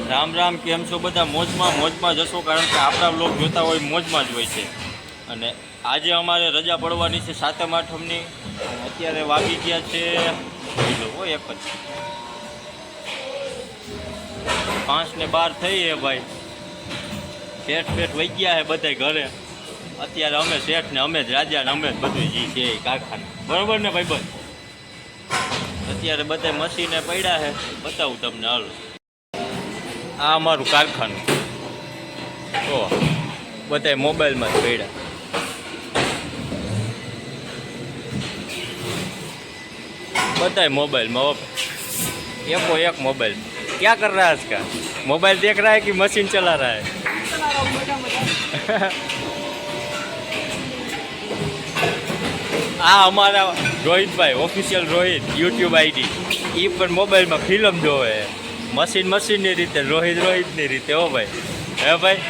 રામ રામ, કેમ છો બધા? મોજમાં જશો, કારણ કે આપણા બ્લોગ જોતા હોય મોજમાં જ હોય છે. અને આજે અમારે રજા પડવાની છે 7મ 8મની. અત્યારે વાગી ગયા છે હોય એક જ 5:12 થઈ છે ભાઈ. શેઠ વહી ગયા છે બધા ઘરે. અત્યારે અમે શેઠ ને અમે જ રાજા ને અમે જ બધું જી છે કારખાને, બરોબર ને ભાઈ? બસ અત્યારે બધા મશીને પડ્યા છે, બતાવું તમને. હાલો, આ અમારું કારખાનું. તો બધા મોબાઈલમાં જ પડ્યા. બધા મોબાઈલમાં, एको एक मोबाइल। क्या कर रहा है इसका? मोबाइल देख रहा है कि मशीन चला रहा है? આ અમારા રોહિતભાઈ, ઓફિશિયલ રોહિત યુટ્યુબ આઈડી, એ પણ મોબાઈલમાં ફિલ્મ જોવે. મશીનની રીતે, રોહિતની રીતે. હો ભાઈ, હે ભાઈ.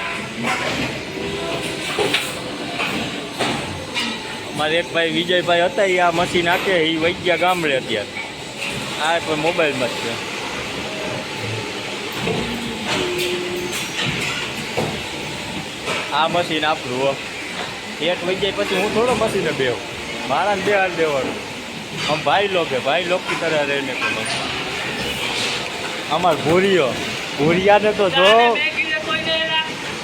અમારે એક ભાઈ વિજયભાઈ હતા, એ આ મશીન હાકે, એ વહી ગયા ગામડે. અત્યારે આ પણ મોબાઈલમાં જ છે. આ મશીન આપણું. એક વહી જાય પછી હું થોડો મશીને બેહું, મારા ને 2 હાથ દેવાનું. આમ ભાઈ લોક की तरह रहने को. અમાર ભૂરિયાને તો જો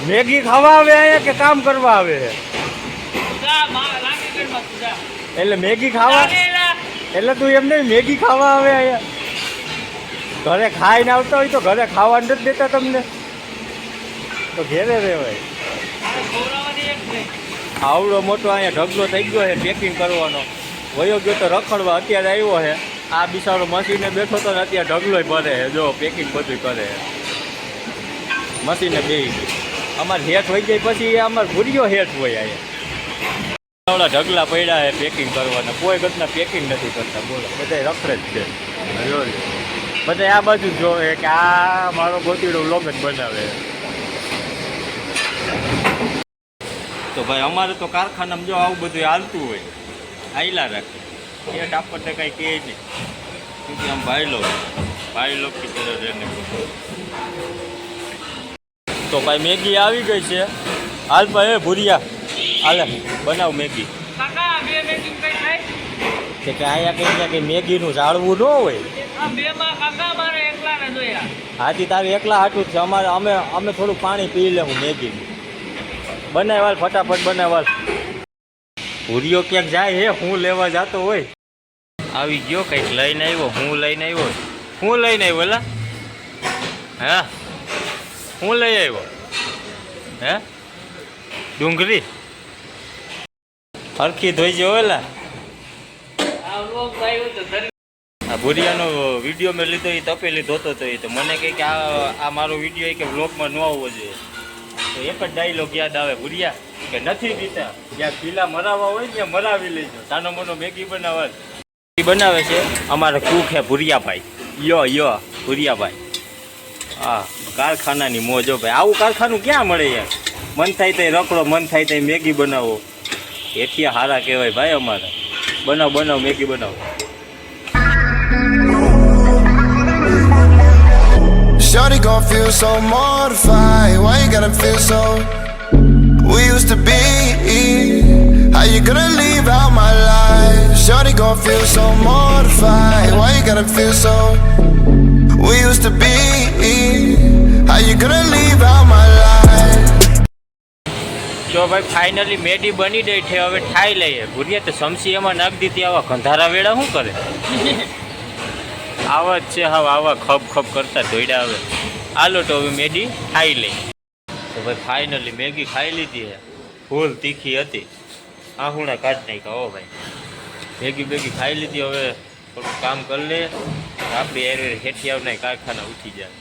મેગી ખાવા આવે અહીંયા કે કામ કરવા આવે છે? એટલે મેગી ખાવા, એટલે તું એમને મેગી ખાવા આવે અહીંયા? ઘરે ખાઈને આવતા હોય તો ઘરે ખાવા નથી દેતા તમને? તો ઘેરે રહેવાય. આવડો મોટો અહીંયા ઢગલો થઈ ગયો છે પેકિંગ કરવાનો. વયો ગયો તો રખડવા, અત્યારે આવ્યો છે. આ બિચારો મશીને બેઠો તો ને અત્યારે ઢગલો ભરે છે. જો પેકિંગ બધું કરે છે. મશીને બેસી ગયું. અમારે હેઠ વહી જાય પછી અમારે ભૂરિયો હેઠ હોય. અહીંયા આવડા ઢગલા પડ્યા છે પેકિંગ કરવાના. કોઈ ગતના પેકિંગ નથી કરતા. બોલો, બધા રખડે જ છે. બધા આ બાજુ જોવે કે આ મારો ગોતીડો વ્લોગ જ બનાવે. તો ભાઈ અમારે તો કારખાનામાં જો આવું બધું હાલતું હોય, હાઈલા રાખે. પેટ આપણને કાંઈ કહે નહીં, ક્योंकि આમ ભાઈ લોક કી તરહ રહેને. તો ભાઈ મેગી આવી ગઈ છે. હાલ ભાઈ ભૂરિયા, હાલે બનાવ મેગી. કે આયા કહી ગયા કે મેગીનું જાળવું ન હોય. હાથી તારે એકલા હાટું છે. અમે થોડું પાણી પી લેવું મેગી. બનાવવાલ, ફટાફટ બનાવવાલ. ભૂરિયો ક્યાંક જાય હે, હું લેવા જતો હોય. આવી ગયો, કંઈક લઈને આવ્યો. હું લઈને આવ્યો એલા? હે, હું લઈ આવ્યો? હે, ડુંગળી હરખી ધોઈ જો એલા. આ ભૂરિયાનો વિડીયો મેં લીધો, એ તપેલી ધોતો હતો. એ તો મને કહે કે આ મારો વિડીયો કે વ્લોગમાં ન આવવો જોઈએ. તો એક જ ડાયલોગ યાદ આવે ભૂરિયા, કે નથી પીતા, જ્યાં પીલા મરાવા હોય ત્યાં મરાવી લેજો. સાનો મોનો મેગી બનાવે છે અમારા કુક હે ભૂરિયાભાઈ. યો ભૂરિયાભાઈ. હા, કારખાનાની મોજો ભાઈ. આવું કારખાનું ક્યાં મળે યાર? મન થાય તો રખડો, મન થાય તો મેગી બનાવો. એઠિયા હારા કહેવાય ભાઈ અમારા. બનાવ મેગી બનાવો. Shawty gon' feel so mortified. Why you gotta feel so? We used to be. How you gonna leave out my life? Shawty gon' feel so mortified. Why you gotta feel so? We used to be. How you gonna leave out my life? જો ભાઈ finally મેડી બની ગઈ છે. હવે ખાઈ લઈએ. ભૂરિયા તો સમસી એમાં નાખી દીધી. આવા ગંધારા વેળા શું કરે? આવા જ છે. હા, આવા ખપ કરતા દોડ્યા. હવે હાલો તો હવે મેગી ખાઈ લઈ. તો ભાઈ ફાઇનલી મેગી ખાઈ લીધી છે. ફૂલ તીખી હતી. આહુણા કાઢ નાખ્યા. હો ભાઈ, મેગી ખાઈ લીધી. હવે થોડું કામ કરી લે. આપણી હેઠી આવનાર કારખાના ઉઠી જાય.